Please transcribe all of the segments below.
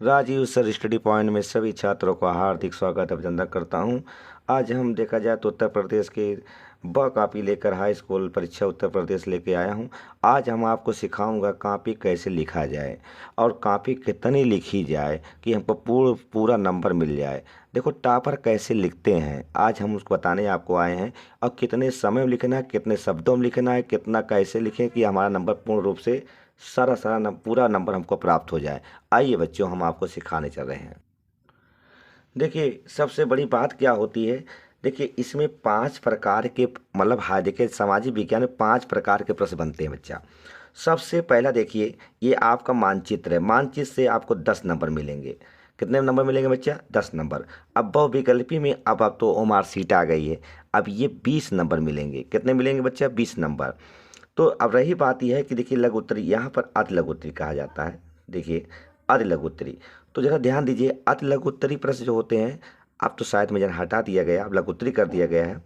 Rajiv sir study point में सभी छात्रों का हार्दिक स्वागत अभिनंदन करता हूं। आज हम देखा जाए तो उत्तर प्रदेश के ब कॉपी लेकर हाई स्कूल परीक्षा उत्तर प्रदेश लेके आया हूं। आज हम आपको सिखाऊंगा कॉपी कैसे लिखा जाए और कॉपी कितनी लिखी जाए कि हमको पूरा नंबर मिल जाए। देखो टॉपर कैसे लिखते हैं आज हम उसको बताने आपको आए हैं, और कितने समय में लिखना है, कितने शब्दों में लिखना है, कितना कैसे लिखें कि हमारा नंबर पूर्ण रूप से पूरा नंबर हमको प्राप्त हो जाए। आइए बच्चों, हम आपको सिखाने चल रहे हैं। देखिए सबसे बड़ी बात क्या होती है। देखिए इसमें 5 प्रकार के देखिए सामाजिक विज्ञान में 5 प्रकार के प्रश्न बनते हैं बच्चा। सबसे पहला देखिए, ये आपका मानचित्र है। मानचित्र से आपको 10 नंबर मिलेंगे। कितने नंबर मिलेंगे बच्चा? 10 नंबर। अब बहुविकल्पी में अब तो ओमार सीट आ गई है। अब ये 20 नंबर मिलेंगे। कितने मिलेंगे बच्चा? 20 नंबर। तो अब रही बात यह है कि देखिए लघु उत्तरी, यहाँ पर अति लघु उत्तरी कहा जाता है। देखिए अति लघु उत्तरी, तो जरा ध्यान दीजिए। अति लघु उत्तरी प्रश्न जो होते हैं, अब तो शायद में जरा हटा दिया गया, अब लघु उत्तरी कर दिया गया है।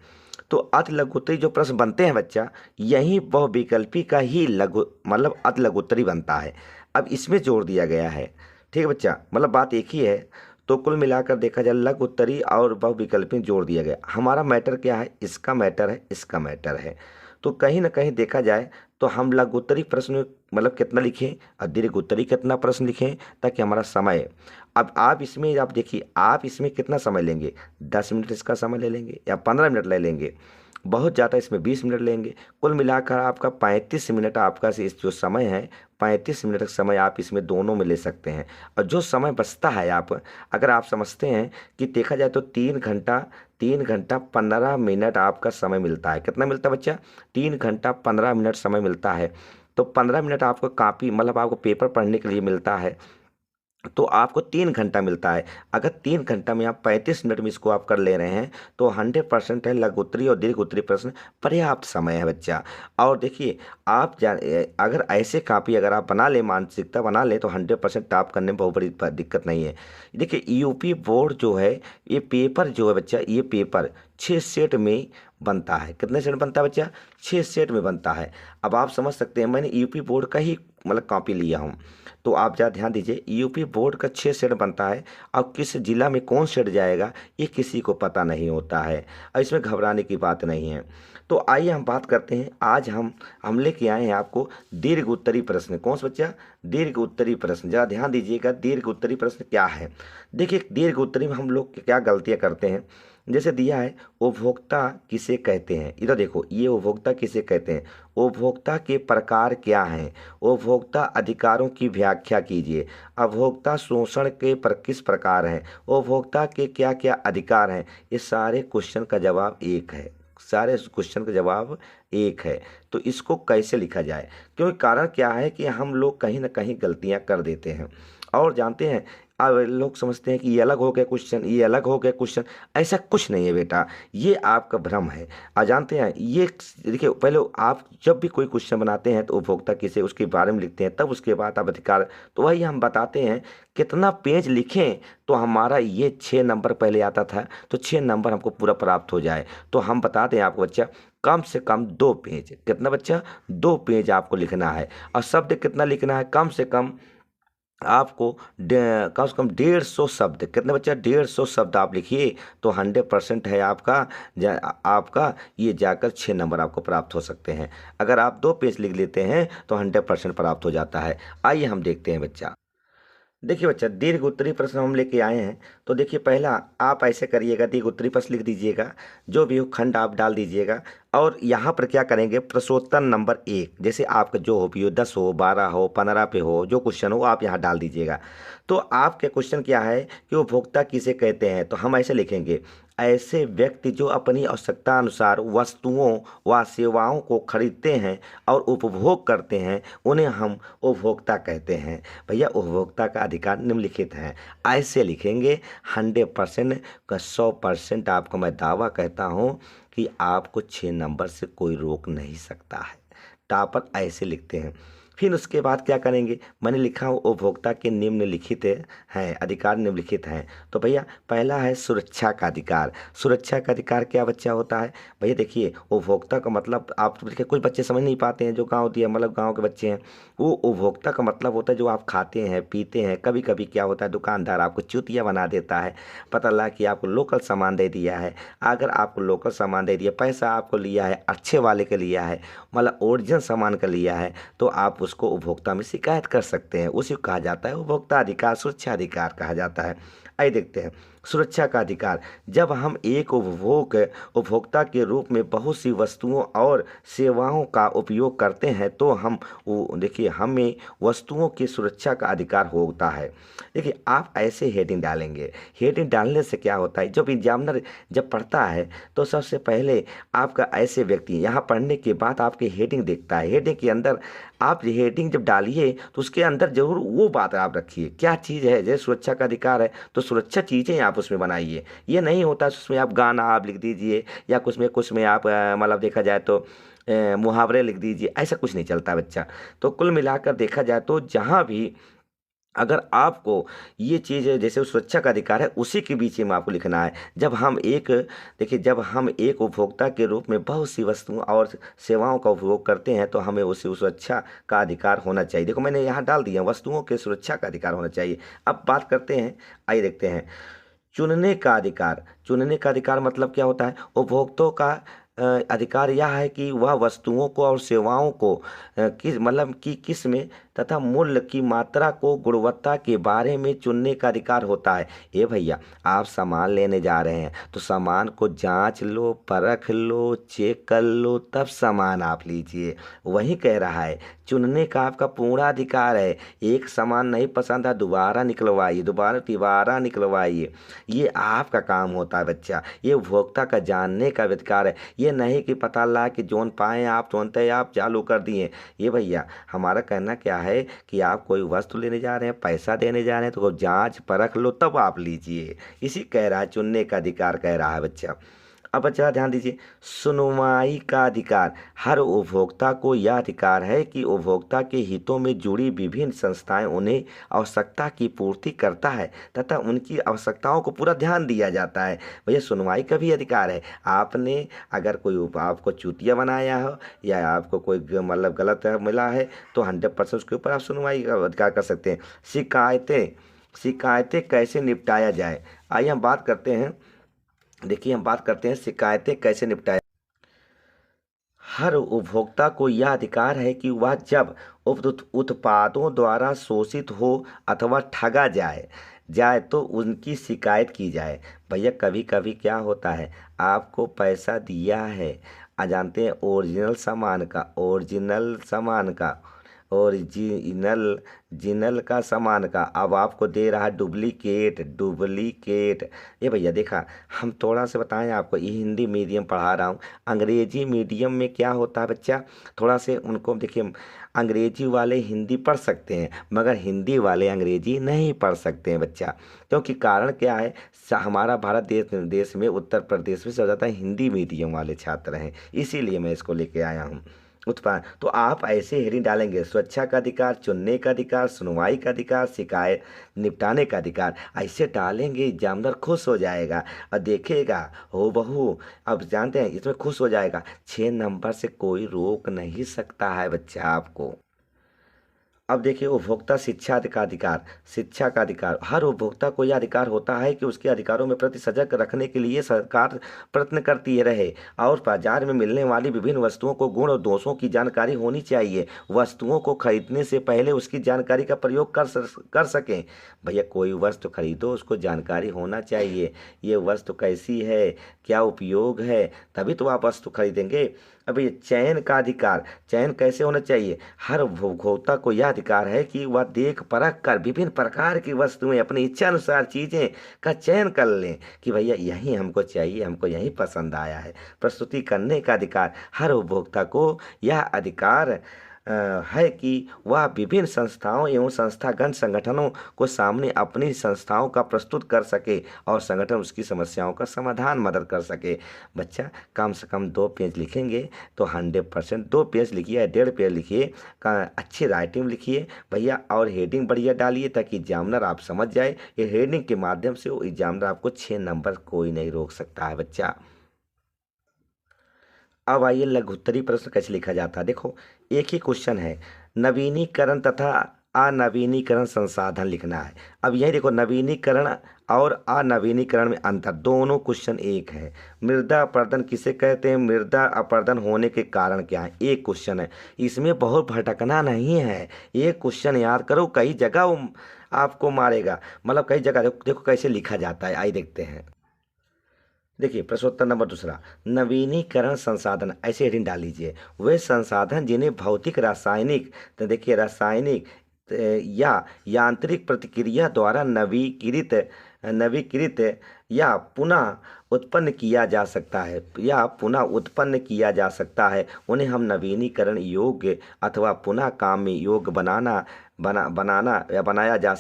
तो अति लघु उत्तरी जो प्रश्न बनते हैं बच्चा, यही बहुविकल्पी का ही अति लघु उत्तरी बनता है। अब इसमें जोड़ दिया गया है। ठीक है बच्चा, बात एक ही है। तो कुल मिलाकर देखा जाए लघु उत्तरी और बहुविकल्पी जोड़ दिया गया। हमारा मैटर क्या है? इसका मैटर है, इसका मैटर है। तो कहीं ना कहीं देखा जाए तो हम लघु उत्तरी प्रश्न कितना लिखें और दीर्घ उत्तरी कितना प्रश्न लिखें, ताकि हमारा समय। अब आप देखिए, आप इसमें कितना समय लेंगे? 10 मिनट इसका समय ले लेंगे या 15 मिनट ले लेंगे। बहुत ज़्यादा इसमें 20 मिनट लेंगे। कुल मिलाकर आपका 35 मिनट आपका इस जो समय है, 35 मिनट का समय आप इसमें दोनों में ले सकते हैं। और जो समय बचता है, अगर आप समझते हैं कि देखा जाए तो 3 घंटा 15 मिनट आपका समय मिलता है। कितना मिलता है बच्चा? 3 घंटा 15 मिनट समय मिलता है। तो 15 मिनट आपको कापी आपको पेपर पढ़ने के लिए मिलता है। तो आपको 3 घंटा मिलता है। अगर 3 घंटा में आप 35 मिनट में इसको आप कर ले रहे हैं, तो 100% है लघु उत्तरी और दीर्घ उत्तरी प्रश्न पर्याप्त समय है बच्चा। और देखिए अगर ऐसे कापी अगर आप बना ले, मानसिकता बना ले, तो 100% टॉप करने में बहुत बड़ी दिक्कत नहीं है। देखिए यूपी बोर्ड जो है, ये पेपर जो है बच्चा, ये पेपर 6 सेट में बनता है। कितने सेट बनता है बच्चा? 6 सेट में बनता है। अब आप समझ सकते हैं, मैंने यूपी बोर्ड का ही कॉपी लिया हूँ। तो आप ज़रा ध्यान दीजिए, यूपी बोर्ड का 6 सेट बनता है। और किस जिला में कौन सेट जाएगा ये किसी को पता नहीं होता है, और इसमें घबराने की बात नहीं है। तो आइए हम बात करते हैं। आज हम लेके आए हैं आपको दीर्घ उत्तरी प्रश्न। कौन सा बच्चा? दीर्घ उत्तरी प्रश्न। जरा ध्यान दीजिएगा, दीर्घ उत्तरी प्रश्न क्या है। देखिए दीर्घ उत्तरी में हम लोग क्या गलतियाँ करते हैं। जैसे दिया है, उपभोक्ता किसे कहते हैं। इधर देखो, ये उपभोक्ता किसे कहते हैं। उपभोक्ता के प्रकार क्या हैं? उपभोक्ता अधिकारों की व्याख्या कीजिए। उपभोक्ता शोषण के किस प्रकार हैं? उपभोक्ता के क्या क्या अधिकार हैं? ये सारे क्वेश्चन का जवाब एक है। सारे क्वेश्चन का जवाब एक है। तो इसको कैसे लिखा जाए? क्योंकि कारण क्या है कि हम लोग कहीं ना कहीं गलतियां कर देते हैं। और जानते हैं, अब लोग समझते हैं कि ये अलग हो गया क्वेश्चन, ये अलग हो गया क्वेश्चन। ऐसा कुछ नहीं है बेटा, ये आपका भ्रम है। जानते हैं ये, देखिए पहले आप जब भी कोई क्वेश्चन बनाते हैं तो उपभोक्ता किसे, उसके बारे में लिखते हैं, तब उसके बाद आप अधिकार। तो वही हम बताते हैं कितना पेज लिखें तो हमारा ये 6 नंबर पहले आता था, तो 6 नंबर हमको पूरा प्राप्त हो जाए। तो हम बताते हैं आपको बच्चा, कम से कम 2 पेज। कितना बच्चा? 2 पेज आपको लिखना है। और शब्द कितना लिखना है? कम से कम आपको कम से कम 150 शब्द। कितने बच्चा? 150 शब्द आप लिखिए, तो 100% है आपका ये जाकर 6 नंबर आपको प्राप्त हो सकते हैं। अगर आप 2 पेज लिख लेते हैं तो 100% प्राप्त हो जाता है। आइए हम देखते हैं बच्चा। देखिए बच्चा, दीर्घ उत्तरी प्रश्न हम लेके आए हैं। तो देखिए पहला आप ऐसे करिएगा, दीर्घ उत्तरी प्रश्न लिख दीजिएगा, जो भी हो खंड आप डाल दीजिएगा। और यहाँ पर क्या करेंगे, प्रश्नोत्तर नंबर 1, जैसे आपका जो हो भी हो, 10 हो, 12 हो, 15 पे हो, जो क्वेश्चन हो आप यहाँ डाल दीजिएगा। तो आपके क्वेश्चन क्या है कि उपभोक्ता किसे कहते हैं, तो हम ऐसे लिखेंगे, ऐसे व्यक्ति जो अपनी आवश्यकता अनुसार वस्तुओं व सेवाओं को खरीदते हैं और उपभोग करते हैं, उन्हें हम उपभोक्ता कहते हैं। भैया उपभोक्ता का अधिकार निम्नलिखित हैं, ऐसे लिखेंगे। 100% का 100% आपको मैं दावा कहता हूँ कि आपको 6 नंबर से कोई रोक नहीं सकता है। टॉपर ऐसे लिखते हैं। फिर उसके बाद क्या करेंगे, मैंने लिखा हूँ उपभोक्ता के निम्नलिखित हैं अधिकार निम्नलिखित हैं। तो भैया पहला है सुरक्षा का अधिकार। सुरक्षा का अधिकार क्या बच्चा होता है भैया, देखिए उपभोक्ता का मतलब आप देखिए कुछ बच्चे समझ नहीं पाते हैं, जो गाँव दिया मतलब गाँव के बच्चे हैं, वो उपभोक्ता का मतलब होता है जो आप खाते हैं पीते हैं। कभी कभी क्या होता है दुकानदार आपको चूतिया बना देता है, पता लगा कि आपको लोकल सामान दे दिया है। अगर आपको लोकल सामान दे दिया, पैसा आपको लिया है अच्छे वाले के लिया है, मतलब ओरिजिनल सामान का लिया है, तो आप उसको उपभोक्ता में शिकायत कर सकते हैं। उसी को कहा जाता है उपभोक्ता अधिकार, सुरक्षा अधिकार कहा जाता है। आइए देखते हैं सुरक्षा का अधिकार। जब हम एक उपभोक्ता के रूप में बहुत सी वस्तुओं और सेवाओं का उपयोग करते हैं तो हम वो देखिए हमें वस्तुओं की सुरक्षा का अधिकार होता है। देखिए आप ऐसे हेडिंग डालेंगे, हेडिंग डालने से क्या होता है, जब एग्जामिनर जब पढ़ता है तो सबसे पहले आपका ऐसे व्यक्ति यहाँ पढ़ने के बाद आपकी हेडिंग देखता है। हेडिंग के अंदर आप हेडिंग जब डालिए तो उसके अंदर जरूर वो बात आप रखिए, क्या चीज़ है। जैसे सुरक्षा का अधिकार है तो सुरक्षा चीज़ें आप उसमें बनाइए। ये नहीं होता उसमें आप गाना आप लिख दीजिए या कुछ में आप मतलब देखा जाए तो मुहावरे लिख दीजिए, ऐसा कुछ नहीं चलता बच्चा। तो कुल मिलाकर देखा जाए तो जहाँ भी अगर आपको ये चीज़ जैसे सुरक्षा का अधिकार है उसी के बीच में आपको लिखना है। जब हम एक देखिए जब हम एक उपभोक्ता के रूप में बहुत सी वस्तुओं और सेवाओं का उपभोग करते हैं तो हमें उसी सुरक्षा का अधिकार होना चाहिए। देखो मैंने यहाँ डाल दिया वस्तुओं के सुरक्षा का अधिकार होना चाहिए। अब बात करते हैं, आइए देखते हैं चुनने का अधिकार। चुनने का अधिकार मतलब क्या होता है, उपभोक्ताओं का अधिकार यह है कि वह वस्तुओं को और सेवाओं को किस मतलब कि किस में तथा मूल्य की मात्रा को गुणवत्ता के बारे में चुनने का अधिकार होता है। ये भैया आप सामान लेने जा रहे हैं तो सामान को जांच लो, परख लो, चेक कर लो, तब सामान आप लीजिए। वही कह रहा है चुनने का आपका पूर्ण अधिकार है। एक सामान नहीं पसंद है दोबारा निकलवाइए, दोबारा तिबारा निकलवाइए, ये आपका काम होता है बच्चा। ये उपभोक्ता का जानने का अधिकार है। ये नहीं कि पता लगा कि जोन पाए आप तुरंत आप चालू कर दिए। ये भैया हमारा कहना क्या है कि आप कोई वस्तु लेने जा रहे हैं, पैसा देने जा रहे हैं तो जांच परख लो तब आप लीजिए। इसी कह रहा है चुनने का अधिकार कह रहा है बच्चा। अब बच्चा ध्यान दीजिए सुनवाई का अधिकार। हर उपभोक्ता को यह अधिकार है कि उपभोक्ता के हितों में जुड़ी विभिन्न संस्थाएं उन्हें आवश्यकता की पूर्ति करता है तथा उनकी आवश्यकताओं को पूरा ध्यान दिया जाता है। भैया सुनवाई का भी अधिकार है। आपने अगर कोई आपको चूतिया बनाया हो या आपको कोई मतलब गलत मिला है तो 100% उसके ऊपर आप सुनवाई का अधिकार कर सकते हैं। शिकायतें शिकायतें कैसे निपटाया जाए, आइए हम बात करते हैं। देखिए हम बात करते हैं शिकायतें कैसे निपटाया। हर उपभोक्ता को यह अधिकार है कि वह जब उत्पादों द्वारा शोषित हो अथवा ठगा जाए जाए तो उनकी शिकायत की जाए। भैया कभी कभी क्या होता है आपको पैसा दिया है जानते हैं ओरिजिनल सामान का ओरिजिनल जिनल का सामान का, अब आपको दे रहा है डुप्लीकेट। ये भैया देखा हम थोड़ा से बताएं आपको, ये हिंदी मीडियम पढ़ा रहा हूँ। अंग्रेजी मीडियम में क्या होता है बच्चा, थोड़ा से उनको देखिए अंग्रेजी वाले हिंदी पढ़ सकते हैं मगर हिंदी वाले अंग्रेजी नहीं पढ़ सकते हैं बच्चा। क्योंकि कारण क्या है हमारा भारत देश में उत्तर प्रदेश में सबसे ज़्यादा हिंदी मीडियम वाले छात्र हैं, इसीलिए मैं इसको लेके आया हूँ। उत्पाद तो आप ऐसे हेडिंग डालेंगे सुरक्षा का अधिकार, चुनने का अधिकार, सुनवाई का अधिकार, शिकायत निपटाने का अधिकार। ऐसे डालेंगे एग्जामिनर खुश हो जाएगा और देखेगा हो बहू। अब जानते हैं इसमें खुश हो जाएगा, 6 नंबर से कोई रोक नहीं सकता है बच्चा आपको। अब देखिए उपभोक्ता शिक्षा का अधिकार। शिक्षा का अधिकार हर उपभोक्ता को यह अधिकार होता है कि उसके अधिकारों में प्रति सजग रखने के लिए सरकार प्रयत्न करती रहे और बाजार में मिलने वाली विभिन्न वस्तुओं को गुण और दोषों की जानकारी होनी चाहिए। वस्तुओं को खरीदने से पहले उसकी जानकारी का प्रयोग कर सकें। भैया कोई वस्तु खरीदो उसको जानकारी होना चाहिए, ये वस्तु कैसी है, क्या उपयोग है, तभी तो आप वस्तु खरीदेंगे। अब ये चयन का अधिकार, चयन कैसे होना चाहिए, हर उपभोक्ता को यह अधिकार है कि वह देख परख कर विभिन्न प्रकार की वस्तुएं अपनी इच्छा अनुसार चीज़ें का चयन कर लें कि भैया यही हमको चाहिए, हमको यही पसंद आया है। प्रस्तुति करने का अधिकार, हर उपभोक्ता को यह अधिकार है कि वह विभिन्न संस्थाओं एवं संस्थागत संगठनों को सामने अपनी संस्थाओं का प्रस्तुत कर सके और संगठन उसकी समस्याओं का समाधान मदद कर सके। बच्चा कम से कम 2 पेज लिखेंगे तो 100%, 2 पेज लिखिए या 1.5 पेज लिखिए, अच्छी राइटिंग लिखिए भैया, और हेडिंग बढ़िया डालिए ताकि एग्जामिनर आप समझ जाए। ये हेडिंग के माध्यम से वो एग्जामिनर आपको 6 नंबर कोई नहीं रोक सकता है बच्चा। अब आइए लघुत्तरी प्रश्न कैसे लिखा जाता है। देखो एक ही क्वेश्चन है, नवीनीकरण तथा अनवीनीकरण संसाधन लिखना है। अब यही देखो नवीनीकरण और अनवीनीकरण में अंतर, दोनों क्वेश्चन एक है। मृदा अपरदन किसे कहते हैं, मृदा अपरदन होने के कारण क्या है, एक क्वेश्चन है। इसमें बहुत भटकना नहीं है, एक क्वेश्चन याद करो, कई जगह वो आपको मारेगा, मतलब कई जगह देखो कैसे लिखा जाता है, आइए देखते हैं। देखिए प्रश्नोत्तर नंबर दूसरा, नवीनीकरण संसाधन, ऐसे हेडिंग डाल लीजिए, वे संसाधन जिन्हें भौतिक रासायनिक, तो देखिए रासायनिक या यांत्रिक प्रतिक्रिया द्वारा नवीकृत या पुनः उत्पन्न किया जा सकता है, उन्हें हम नवीनीकरण योग्य अथवा पुनः काम में योग्य बनाना या बनाया जा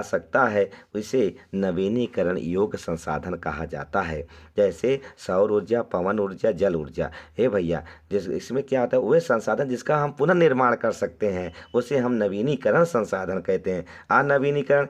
सकता है, इसे नवीनीकरण योग्य संसाधन कहा जाता है। जैसे सौर ऊर्जा, पवन ऊर्जा, जल ऊर्जा। हे भैया, जिस इसमें क्या होता है, वे संसाधन जिसका हम पुनर्निर्माण कर सकते हैं उसे हम नवीनीकरण संसाधन कहते हैं। अनवीनीकरण,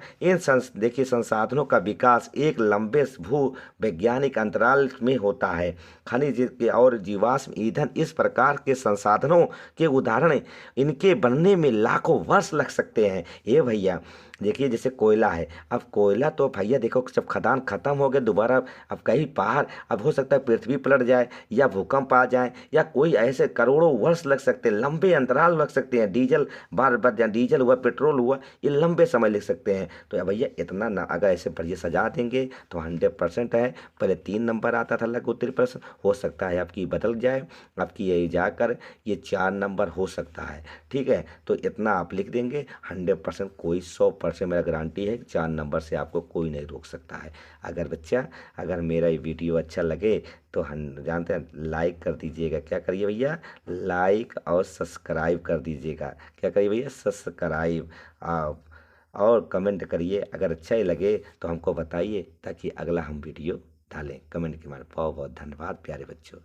देखिए संसाधनों का विकास एक लंबे भू वैज्ञानिक अंतराल में होता है। खनिज और जीवाश्म ईंधन इस प्रकार के संसाधनों के उदाहरण, इनके बनने में लाखों वर्ष लग सकते हैं। ये भैया देखिए जैसे कोयला है, अब कोयला तो भैया देखो जब खदान खत्म हो गए दोबारा, अब कहीं पहाड़, अब हो सकता है पृथ्वी पलट जाए या भूकंप आ जाए या कोई ऐसे करोड़ों वर्ष लग सकते हैं, लंबे अंतराल लग सकते हैं। डीजल डीजल हुआ, पेट्रोल हुआ, ये लंबे समय लग सकते हैं। तो भैया इतना ना अगर ऐसे बढ़िया सजा देंगे तो 100% है। पहले 3 नंबर आता था लघुत्तरी प्रश्न, हो सकता है आपकी बदल जाए, आपकी यही जाकर ये 4 नंबर हो सकता है। ठीक है, तो इतना आप लिख देंगे 100%, कोई 100% मेरा गारंटी है कि 4 नंबर से आपको कोई नहीं रोक सकता है। अगर मेरा ये वीडियो अच्छा लगे तो हम जानते हैं लाइक कर दीजिएगा, क्या करिए भैया, लाइक और सब्सक्राइब कर दीजिएगा, क्या करिए भैया, सब्सक्राइब। आप और कमेंट करिए, अगर अच्छा ही लगे तो हमको बताइए ताकि अगला हम वीडियो डालें। कमेंट के मारे बहुत बहुत धन्यवाद प्यारे बच्चों।